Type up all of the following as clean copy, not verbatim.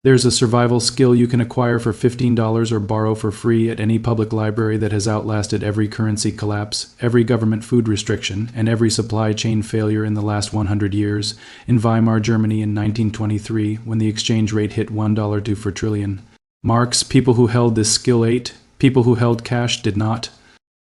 There's a survival skill you can acquire for $15 or borrow for free at any public library that has outlasted every currency collapse, every government food restriction, and every supply chain failure in the last 100 years. In Weimar Germany in 1923, when the exchange rate hit $1 per trillion. Marx, people who held this skill ate, people who held cash did not.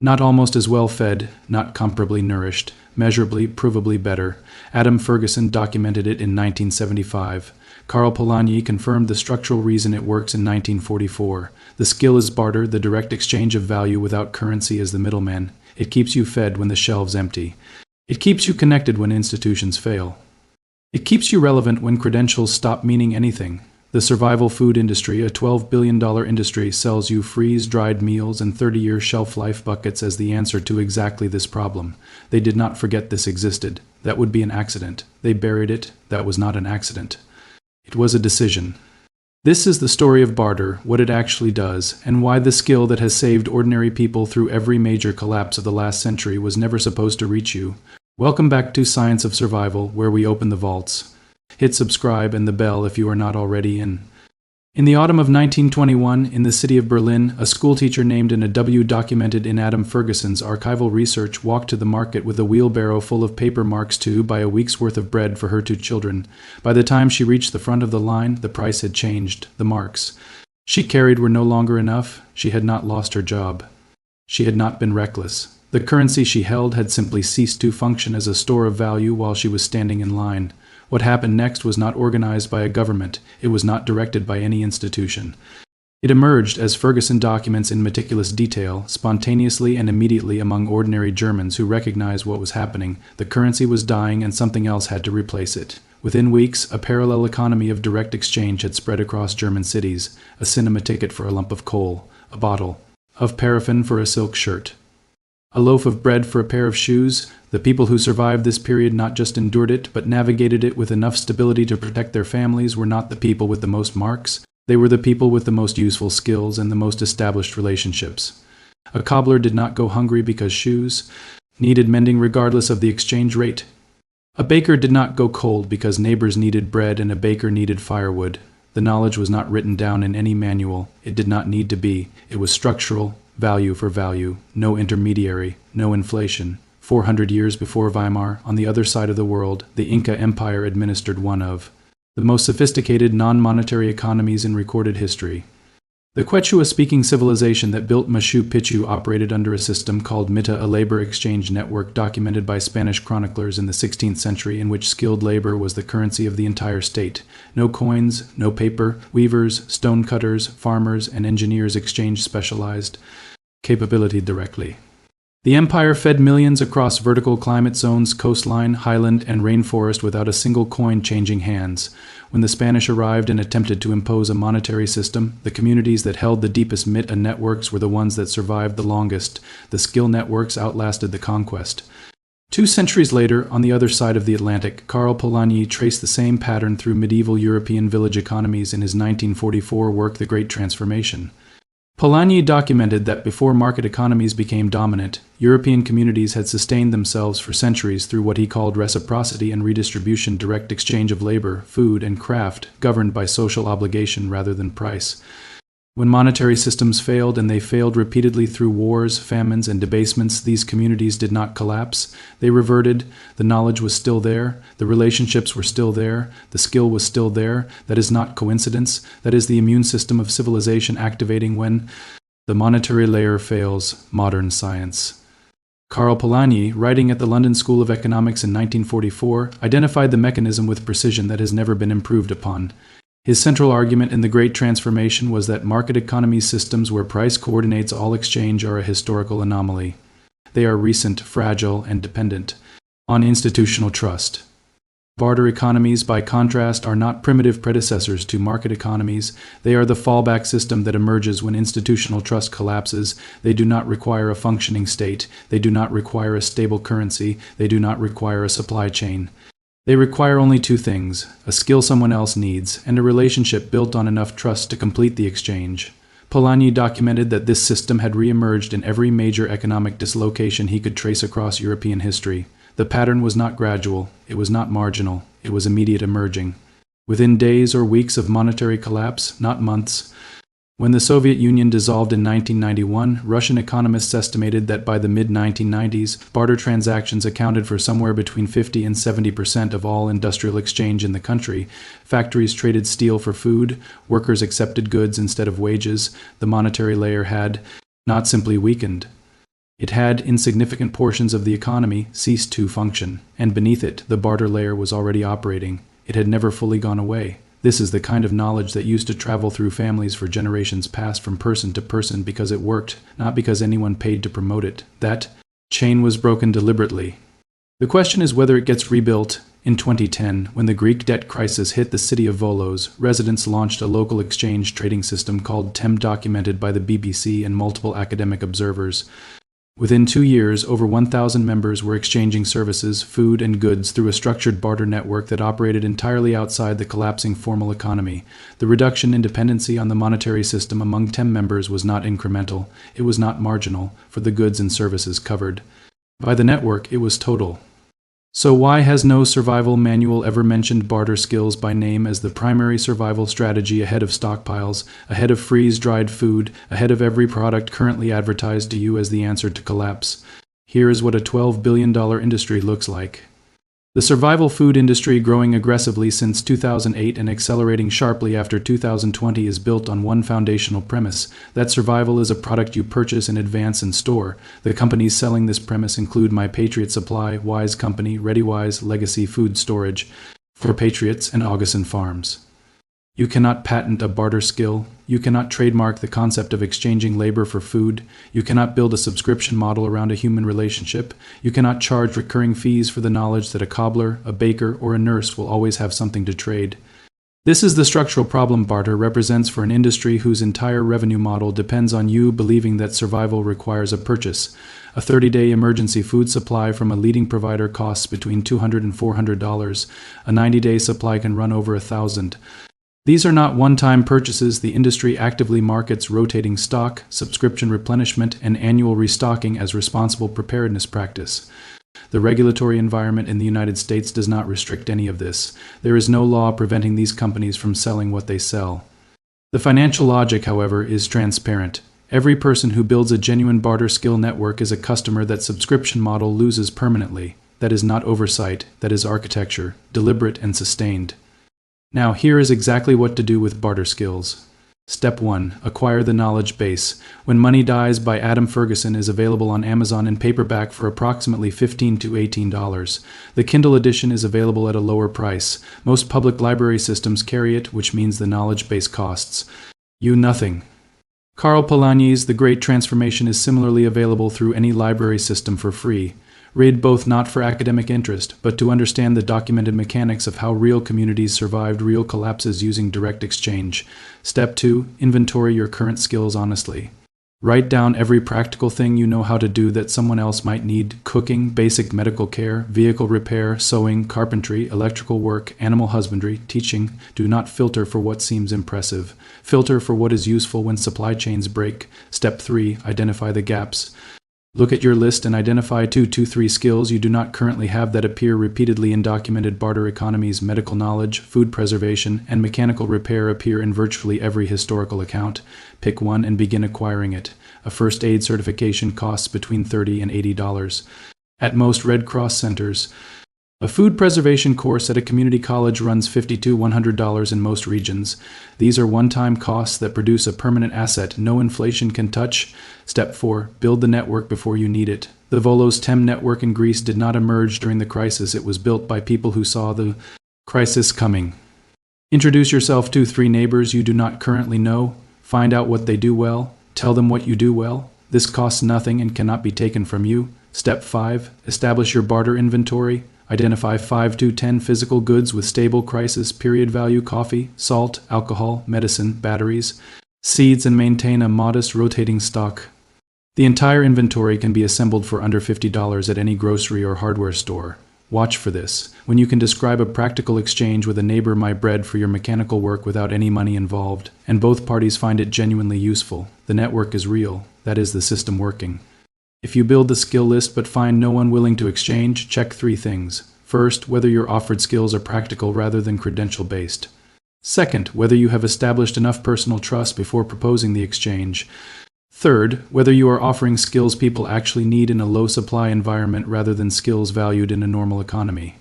Not almost as well fed, not comparably nourished, measurably, provably better. Adam Fergusson documented it in 1975. Karl Polanyi confirmed the structural reason it works in 1944. The skill is barter, the direct exchange of value without currency as the middleman. It keeps you fed when the shelves empty. It keeps you connected when institutions fail. It keeps you relevant when credentials stop meaning anything. The survival food industry, a $12 billion industry, sells you freeze-dried meals and 30-year shelf life buckets as the answer to exactly this problem. They did not forget this existed. That would be an accident. They buried it. That was not an accident. It was a decision. This is the story of barter, what it actually does, and why the skill that has saved ordinary people through every major collapse of the last century was never supposed to reach you. Welcome back to Science of Survival, where we open the vaults. Hit subscribe and the bell if you are not already in. In the autumn of 1921, in the city of Berlin, a schoolteacher named in a W documented in Adam Fergusson's archival research walked to the market with a wheelbarrow full of paper marks to buy a week's worth of bread for her 2 children. By the time she reached the front of the line, the price had changed, the marks she carried were no longer enough. She had not lost her job. She had not been reckless. The currency she held had simply ceased to function as a store of value while she was standing in line. What happened next was not organized by a government. It was not directed by any institution. It emerged, as Fergusson documents in meticulous detail, spontaneously and immediately among ordinary Germans who recognized what was happening. The currency was dying and something else had to replace it. Within weeks, a parallel economy of direct exchange had spread across German cities. A cinema ticket for a lump of coal, a bottle of paraffin for a silk shirt, a loaf of bread for a pair of shoes. The people who survived this period not just endured it, but navigated it with enough stability to protect their families were not the people with the most marks. They were the people with the most useful skills and the most established relationships. A cobbler did not go hungry because shoes needed mending regardless of the exchange rate. A baker did not go cold because neighbors needed bread and a baker needed firewood. The knowledge was not written down in any manual. It did not need to be. It was structural, value for value, no intermediary, no inflation. 400 years before Weimar, on the other side of the world, the Inca Empire administered one of the most sophisticated non-monetary economies in recorded history. The Quechua-speaking civilization that built Machu Picchu operated under a system called Mita, a labor exchange network documented by Spanish chroniclers in the 16th century, in which skilled labor was the currency of the entire state. No coins, no paper, weavers, stone cutters, farmers, and engineers exchanged specialized capability directly. The empire fed millions across vertical climate zones, coastline, highland, and rainforest without a single coin changing hands. When the Spanish arrived and attempted to impose a monetary system, the communities that held the deepest Mita networks were the ones that survived the longest. The skill networks outlasted the conquest. 2 centuries later, on the other side of the Atlantic, Karl Polanyi traced the same pattern through medieval European village economies in his 1944 work The Great Transformation. Polanyi documented that before market economies became dominant, European communities had sustained themselves for centuries through what he called reciprocity and redistribution, direct exchange of labor, food, and craft, governed by social obligation rather than price. When monetary systems failed, and they failed repeatedly through wars, famines, and debasements, these communities did not collapse. They reverted. The knowledge was still there. The relationships were still there. The skill was still there. That is not coincidence. That is the immune system of civilization activating when the monetary layer fails. Modern science. Karl Polanyi, writing at the London School of Economics in 1944, identified the mechanism with precision that has never been improved upon. His central argument in The Great Transformation was that market economy systems where price coordinates all exchange are a historical anomaly. They are recent, fragile, and dependent on institutional trust. Barter economies, by contrast, are not primitive predecessors to market economies. They are the fallback system that emerges when institutional trust collapses. They do not require a functioning state. They do not require a stable currency. They do not require a supply chain. They require only 2 things: a skill someone else needs, and a relationship built on enough trust to complete the exchange. Polanyi documented that this system had re-emerged in every major economic dislocation he could trace across European history. The pattern was not gradual, it was not marginal, it was immediate emerging. Within days or weeks of monetary collapse, not months. When the Soviet Union dissolved in 1991, Russian economists estimated that by the mid-1990s, barter transactions accounted for somewhere between 50 and 70% of all industrial exchange in the country. Factories traded steel for food, workers accepted goods instead of wages. The monetary layer had not simply weakened. It had, in significant portions of the economy, ceased to function, and beneath it, the barter layer was already operating. It had never fully gone away. This is the kind of knowledge that used to travel through families for generations past from person to person because it worked, not because anyone paid to promote it. That chain was broken deliberately. The question is whether it gets rebuilt. In 2010, when the Greek debt crisis hit the city of Volos, residents launched a local exchange trading system called TEM, documented by the BBC and multiple academic observers. Within 2 years, over 1,000 members were exchanging services, food, and goods through a structured barter network that operated entirely outside the collapsing formal economy. The reduction in dependency on the monetary system among TEM members was not incremental. It was not marginal for the goods and services covered by the network. It was total. So why has no survival manual ever mentioned barter skills by name as the primary survival strategy ahead of stockpiles, ahead of freeze-dried food, ahead of every product currently advertised to you as the answer to collapse? Here is what a $12 billion industry looks like. The survival food industry, growing aggressively since 2008 and accelerating sharply after 2020, is built on one foundational premise: that survival is a product you purchase in advance and store. The companies selling this premise include My Patriot Supply, Wise Company, ReadyWise, Legacy Food Storage, For Patriots, and Augustin Farms. You cannot patent a barter skill. You cannot trademark the concept of exchanging labor for food. You cannot build a subscription model around a human relationship. You cannot charge recurring fees for the knowledge that a cobbler, a baker, or a nurse will always have something to trade. This is the structural problem barter represents for an industry whose entire revenue model depends on you believing that survival requires a purchase. A 30-day emergency food supply from a leading provider costs between $200 and $400. A 90-day supply can run over $1,000. These are not one-time purchases. The industry actively markets rotating stock, subscription replenishment, and annual restocking as responsible preparedness practice. The regulatory environment in the United States does not restrict any of this. There is no law preventing these companies from selling what they sell. The financial logic, however, is transparent. Every person who builds a genuine barter skill network is a customer that subscription model loses permanently. That is not oversight, that is architecture, deliberate and sustained. Now, here is exactly what to do with barter skills. Step 1. Acquire the knowledge base. When Money Dies by Adam Fergusson is available on Amazon in paperback for approximately $15 to $18. The Kindle edition is available at a lower price. Most public library systems carry it, which means the knowledge base costs you nothing. Karl Polanyi's The Great Transformation is similarly available through any library system for free. Read both not for academic interest, but to understand the documented mechanics of how real communities survived real collapses using direct exchange. Step 2. Inventory your current skills honestly. Write down every practical thing you know how to do that someone else might need: cooking, basic medical care, vehicle repair, sewing, carpentry, electrical work, animal husbandry, teaching. Do not filter for what seems impressive. Filter for what is useful when supply chains break. Step 3. Identify the gaps. Look at your list and identify 2 to 3 skills you do not currently have that appear repeatedly in documented barter economies. Medical knowledge, food preservation, and mechanical repair appear in virtually every historical account. Pick one and begin acquiring it. A first aid certification costs between $30 and $80. At most Red Cross centers. A food preservation course at a community college runs $50 to $100 in most regions. These are one-time costs that produce a permanent asset no inflation can touch. Step 4. Build the network before you need it. The Volos TEM network in Greece did not emerge during the crisis. It was built by people who saw the crisis coming. Introduce yourself to 3 neighbors you do not currently know. Find out what they do well. Tell them what you do well. This costs nothing and cannot be taken from you. Step 5. Establish your barter inventory. Identify 5 to 10 physical goods with stable crisis period value: coffee, salt, alcohol, medicine, batteries, seeds, and maintain a modest rotating stock. The entire inventory can be assembled for under $50 at any grocery or hardware store. Watch for this. When you can describe a practical exchange with a neighbor: my bread for your mechanical work, without any money involved, and both parties find it genuinely useful, the network is real. That is the system working. If you build the skill list but find no one willing to exchange, check 3 things. First, whether your offered skills are practical rather than credential-based. Second, whether you have established enough personal trust before proposing the exchange. Third, whether you are offering skills people actually need in a low-supply environment rather than skills valued in a normal economy.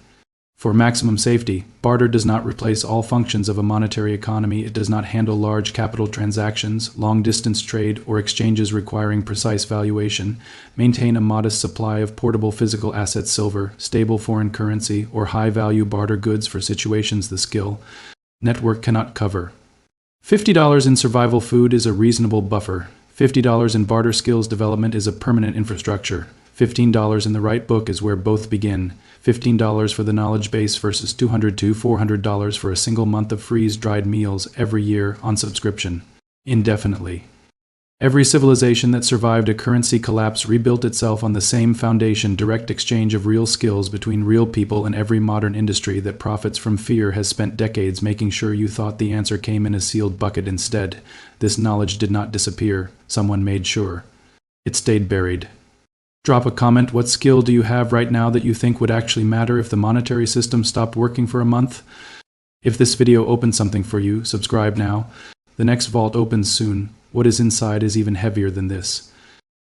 For maximum safety, barter does not replace all functions of a monetary economy. It does not handle large capital transactions, long-distance trade, or exchanges requiring precise valuation, maintain a modest supply of portable physical assets, silver, stable foreign currency, or high-value barter goods for situations the skill network cannot cover. $50 in survival food is a reasonable buffer. $50 in barter skills development is a permanent infrastructure. $15 in the right book is where both begin. $15 for the knowledge base versus $200 to $400 for a single month of freeze-dried meals every year on subscription, indefinitely. Every civilization that survived a currency collapse rebuilt itself on the same foundation. Direct exchange of real skills between real people, and every modern industry that profits from fear has spent decades making sure you thought the answer came in a sealed bucket instead. This knowledge did not disappear. Someone made sure. It stayed buried. Drop a comment. What skill do you have right now that you think would actually matter if the monetary system stopped working for a month? If this video opened something for you, subscribe now. The next vault opens soon. What is inside is even heavier than this.